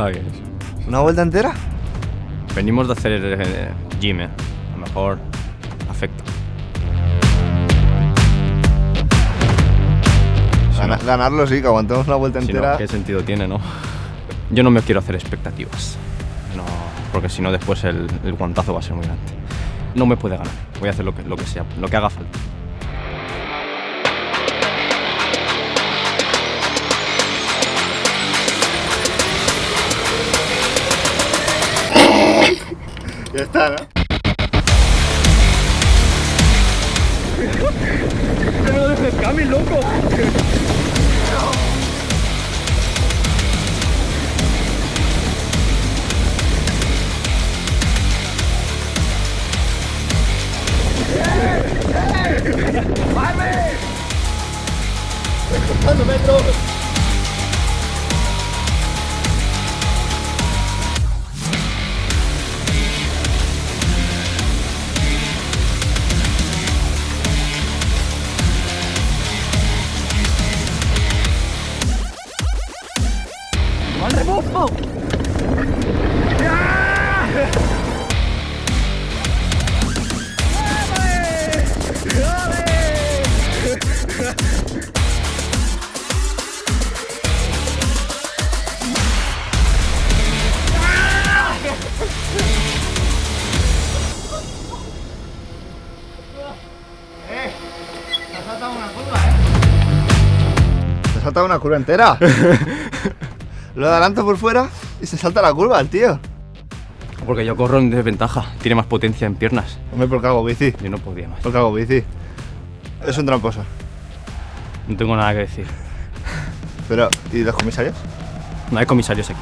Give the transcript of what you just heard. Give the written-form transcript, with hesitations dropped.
Está bien eso. ¿Una vuelta entera? Venimos de hacer gym, A lo mejor afecta. Ganarlo sí, que aguantemos una vuelta Si entera. no, ¿qué sentido tiene, no? Yo no me quiero hacer expectativas. No, porque si no después el guantazo va a ser muy grande. No me puede ganar. Voy a hacer lo que sea, lo que haga falta. Ya está, ¿no? ¡No me dejes, Cami, loco! ¡Cuántos metros! ¡Al rebufo! Se salta una curva entera. Lo adelanto por fuera y se salta la curva el tío. Porque yo corro en desventaja, tiene más potencia en piernas. Hombre, porque hago bici. Yo no podía más. Porque hago bici. Es un tramposo. No tengo nada que decir. Pero, ¿y los comisarios? No hay comisarios aquí.